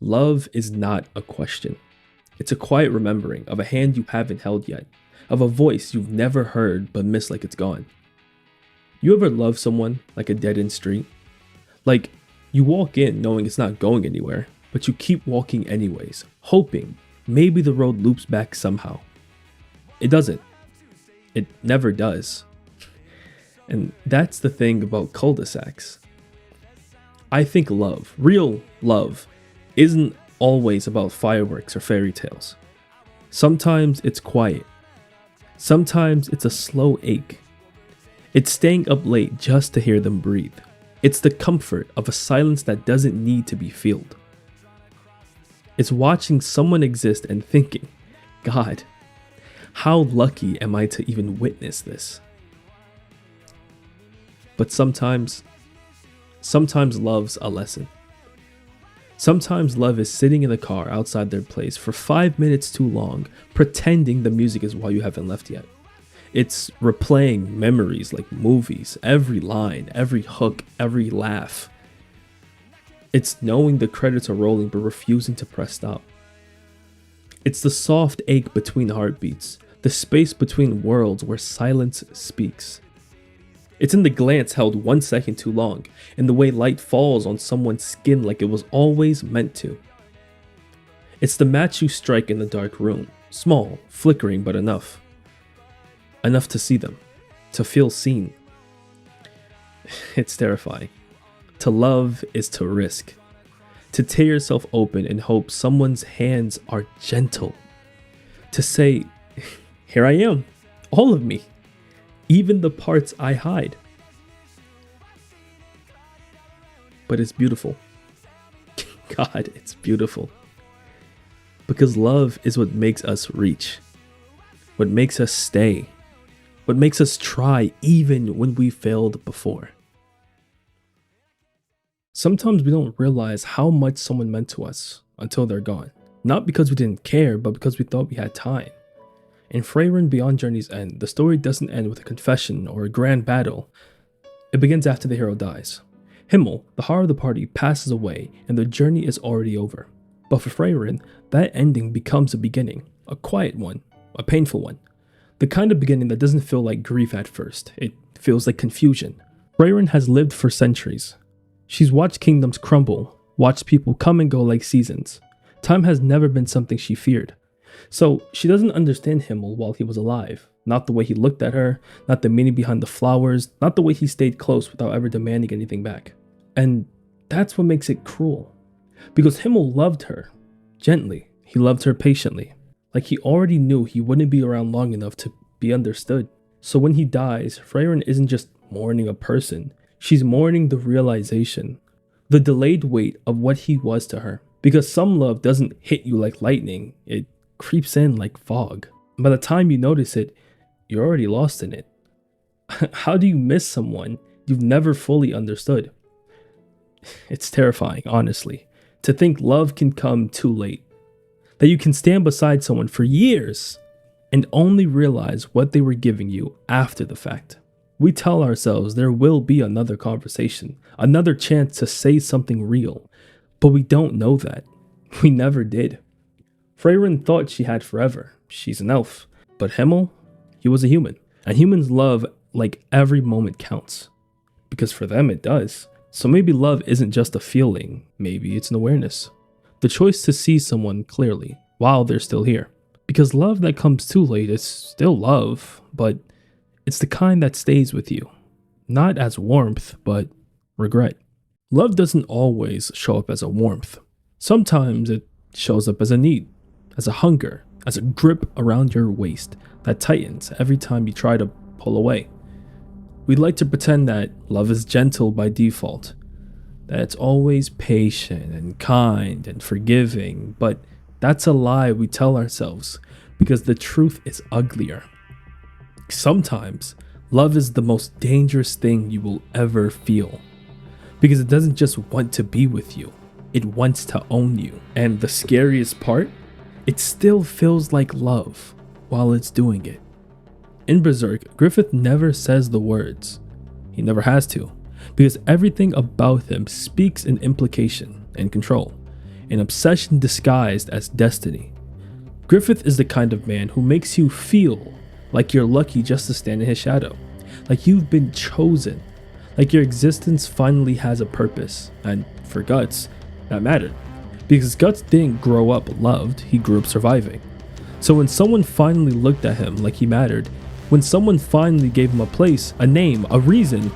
Love is not a question. It's a quiet remembering of a hand you haven't held yet, of a voice you've never heard but miss like it's gone. You ever love someone like a dead end street? Like, you walk in knowing it's not going anywhere, but you keep walking anyways, hoping maybe the road loops back somehow. It doesn't. It never does. And that's the thing about cul-de-sacs. I think love, real love, isn't always about fireworks or fairy tales. Sometimes it's quiet. Sometimes it's a slow ache. It's staying up late just to hear them breathe. It's the comfort of a silence that doesn't need to be filled. It's watching someone exist and thinking, God, how lucky am I to even witness this? But sometimes love's a lesson. Sometimes love is sitting in the car outside their place for 5 minutes too long, pretending the music is why you haven't left yet. It's replaying memories like movies, every line, every hook, every laugh. It's knowing the credits are rolling but refusing to press stop. It's the soft ache between heartbeats, the space between worlds where silence speaks. It's in the glance held 1 second too long, in the way light falls on someone's skin like it was always meant to. It's the match you strike in the dark room, small, flickering but enough. Enough to see them, to feel seen. It's terrifying. To love is to risk. To tear yourself open and hope someone's hands are gentle. To say, here I am, all of me. Even the parts I hide. But it's beautiful. God, it's beautiful. Because love is what makes us reach. What makes us stay. What makes us try even when we failed before. Sometimes we don't realize how much someone meant to us until they're gone. Not because we didn't care, but because we thought we had time. In Freyren Beyond Journey's End, the story doesn't end with a confession or a grand battle. It begins after the hero dies. Himmel, the heart of the party, passes away and the journey is already over. But for Freyren, that ending becomes a beginning, a quiet one, a painful one. The kind of beginning that doesn't feel like grief at first, it feels like confusion. Freyren has lived for centuries. She's watched kingdoms crumble, watched people come and go like seasons. Time has never been something she feared. So she doesn't understand Himmel while he was alive. Not the way he looked at her, not the meaning behind the flowers, not the way he stayed close without ever demanding anything back. And that's what makes it cruel. Because Himmel loved her gently. He loved her patiently. Like he already knew he wouldn't be around long enough to be understood. So when he dies, Freyren isn't just mourning a person. She's mourning the realization, the delayed weight of what he was to her. Because some love doesn't hit you like lightning. It creeps in like fog. By the time you notice it, you're already lost in it. How do you miss someone you've never fully understood? It's terrifying, honestly, to think love can come too late. That you can stand beside someone for years and only realize what they were giving you after the fact. We tell ourselves there will be another conversation, another chance to say something real, but we don't know that. We never did. Freyren thought she had forever. She's an elf. But Himmel, he was a human. And humans love like every moment counts. Because for them it does. So maybe love isn't just a feeling. Maybe it's an awareness. The choice to see someone clearly while they're still here. Because love that comes too late is still love, but it's the kind that stays with you. Not as warmth, but regret. Love doesn't always show up as a warmth. Sometimes it shows up as a need. As a hunger, as a grip around your waist that tightens every time you try to pull away. We'd like to pretend that love is gentle by default, that it's always patient and kind and forgiving, but that's a lie we tell ourselves because the truth is uglier. Sometimes, love is the most dangerous thing you will ever feel because it doesn't just want to be with you, it wants to own you. And the scariest part? It still feels like love while it's doing it. In Berserk, Griffith never says the words. He never has to, because everything about him speaks in implication and control. an obsession disguised as destiny. Griffith is the kind of man who makes you feel like you're lucky just to stand in his shadow, like you've been chosen, like your existence finally has a purpose. And for Guts, that mattered. Because Guts didn't grow up loved, he grew up surviving. So when someone finally looked at him like he mattered, when someone finally gave him a place, a name, a reason,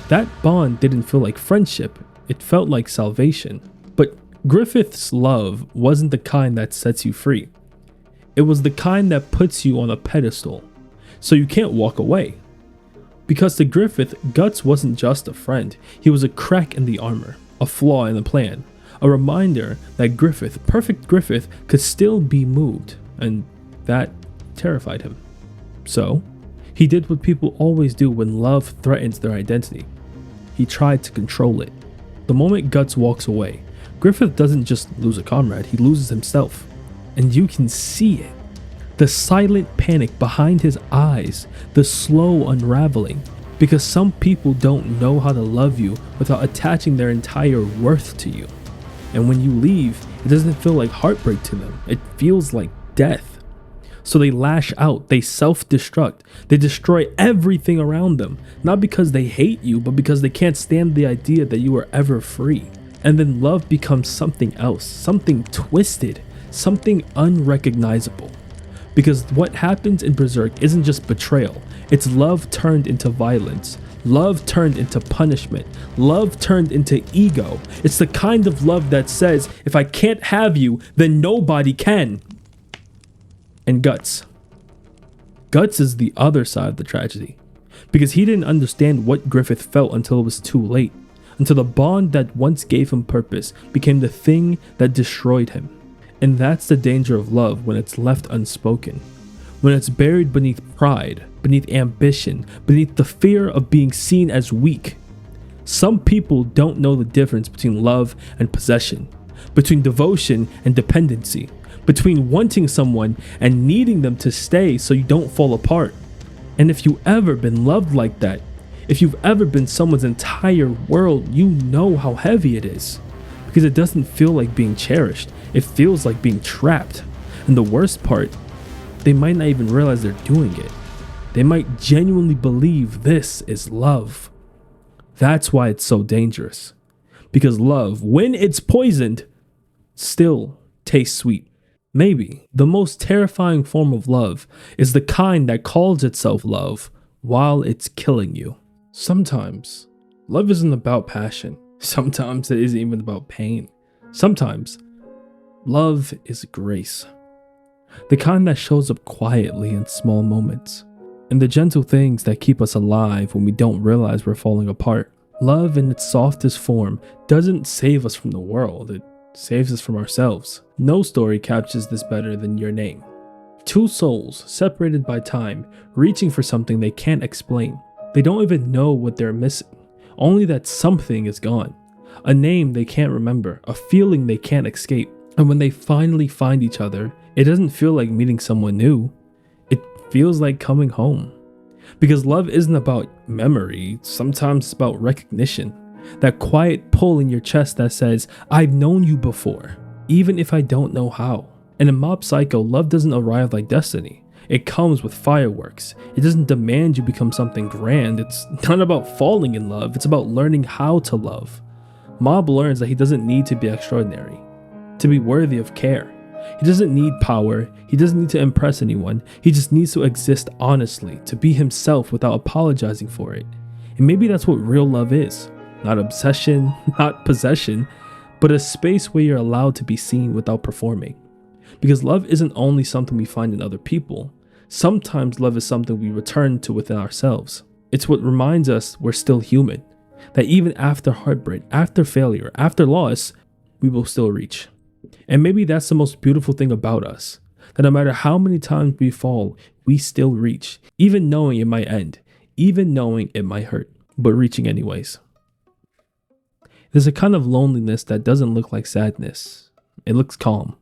that bond didn't feel like friendship, it felt like salvation. But Griffith's love wasn't the kind that sets you free. It was the kind that puts you on a pedestal, so you can't walk away. Because to Griffith, Guts wasn't just a friend, he was a crack in the armor, a flaw in the plan, a reminder that Griffith, perfect Griffith, could still be moved, and that terrified him. So, he did what people always do when love threatens their identity. He tried to control it. The moment Guts walks away, Griffith doesn't just lose a comrade, he loses himself. And you can see it. The silent panic behind his eyes, the slow unraveling, because some people don't know how to love you without attaching their entire worth to you. And when you leave, it doesn't feel like heartbreak to them, it feels like death. So they lash out, they self-destruct, they destroy everything around them, not because they hate you, but because they can't stand the idea that you are ever free. And then love becomes something else, something twisted, something unrecognizable. Because what happens in Berserk isn't just betrayal, it's love turned into violence, love turned into punishment, love turned into ego. It's the kind of love that says, if I can't have you, then nobody can. And Guts is the other side of the tragedy, because he didn't understand what Griffith felt until it was too late, until the bond that once gave him purpose became the thing that destroyed him. And that's the danger of love when it's left unspoken, when it's buried beneath pride, beneath ambition, beneath the fear of being seen as weak. Some people don't know the difference between love and possession, between devotion and dependency, between wanting someone and needing them to stay so you don't fall apart. And if you've ever been loved like that, if you've ever been someone's entire world, you know how heavy it is. Because it doesn't feel like being cherished, it feels like being trapped. And the worst part, they might not even realize they're doing it. They might genuinely believe this is love. That's why it's so dangerous. Because love, when it's poisoned, still tastes sweet. Maybe the most terrifying form of love is the kind that calls itself love while it's killing you. Sometimes, love isn't about passion. Sometimes it isn't even about pain. Sometimes, love is grace. The kind that shows up quietly in small moments, in the gentle things that keep us alive when we don't realize we're falling apart. Love in its softest form doesn't save us from the world, it saves us from ourselves. No story captures this better than Your Name. Two souls separated by time, reaching for something they can't explain. They don't even know what they're missing, only that something is gone. A name they can't remember, a feeling they can't escape. And when they finally find each other, it doesn't feel like meeting someone new. It feels like coming home. Because love isn't about memory, sometimes it's about recognition. That quiet pull in your chest that says, I've known you before, even if I don't know how. And in Mob Psycho, love doesn't arrive like destiny. It comes with fireworks. It doesn't demand you become something grand. It's not about falling in love, it's about learning how to love. Mob learns that he doesn't need to be extraordinary, to be worthy of care. He doesn't need power, he doesn't need to impress anyone, he just needs to exist honestly, to be himself without apologizing for it. And maybe that's what real love is. Not obsession, not possession, but a space where you're allowed to be seen without performing. Because love isn't only something we find in other people. Sometimes love is something we return to within ourselves. It's what reminds us we're still human. That even after heartbreak, after failure, after loss, we will still reach. And maybe that's the most beautiful thing about us. That no matter how many times we fall, we still reach. Even knowing it might end. Even knowing it might hurt. But reaching anyways. There's a kind of loneliness that doesn't look like sadness. It looks calm.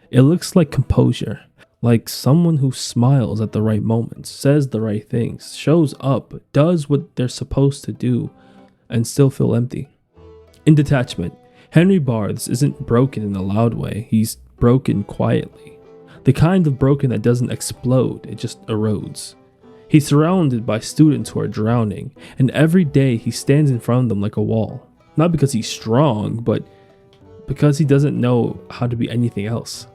It looks like composure. Like someone who smiles at the right moments, says the right things, shows up, does what they're supposed to do, and still feel empty. In detachment, Henry Barnes isn't broken in a loud way, he's broken quietly. The kind of broken that doesn't explode, it just erodes. He's surrounded by students who are drowning, and every day he stands in front of them like a wall. Not because he's strong, but because he doesn't know how to be anything else.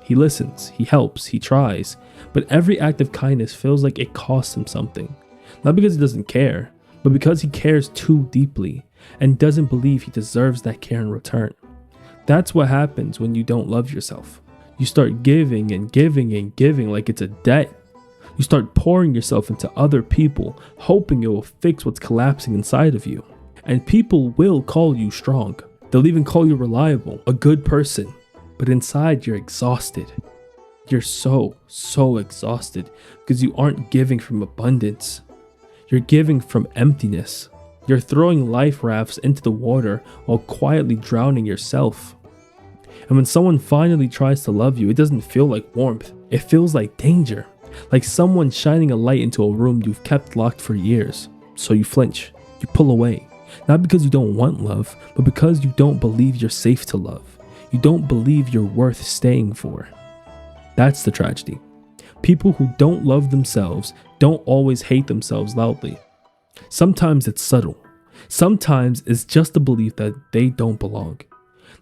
He listens, he helps, he tries, but every act of kindness feels like it costs him something. Not because he doesn't care, but because he cares too deeply and doesn't believe he deserves that care in return. That's what happens when you don't love yourself. You start giving and giving and giving like it's a debt. You start pouring yourself into other people, hoping it will fix what's collapsing inside of you. And people will call you strong. They'll even call you reliable, a good person. But inside, you're exhausted. You're so exhausted because you aren't giving from abundance. You're giving from emptiness. You're throwing life rafts into the water while quietly drowning yourself. And when someone finally tries to love you, it doesn't feel like warmth. It feels like danger. Like someone shining a light into a room you've kept locked for years. So you flinch. You pull away. Not because you don't want love, but because you don't believe you're safe to love. You don't believe you're worth staying for. That's the tragedy. People who don't love themselves don't always hate themselves loudly. Sometimes it's subtle. Sometimes it's just the belief that they don't belong,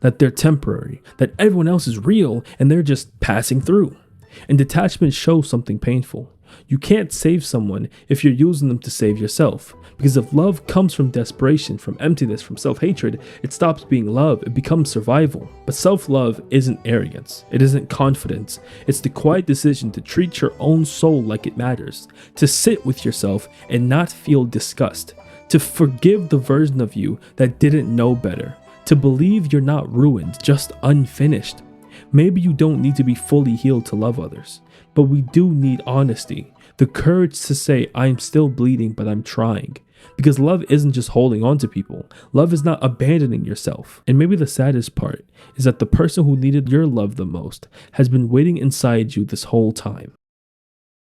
that they're temporary, that everyone else is real and they're just passing through. And detachment shows something painful. You can't save someone if you're using them to save yourself. Because if love comes from desperation, from emptiness, from self-hatred, it stops being love, it becomes survival. But self-love isn't arrogance, it isn't confidence. It's the quiet decision to treat your own soul like it matters, to sit with yourself and not feel disgust, to forgive the version of you that didn't know better, to believe you're not ruined, just unfinished. Maybe you don't need to be fully healed to love others, but we do need honesty, the courage to say, I'm still bleeding, but I'm trying. Because love isn't just holding on to people. Love is not abandoning yourself. And maybe the saddest part is that the person who needed your love the most has been waiting inside you this whole time.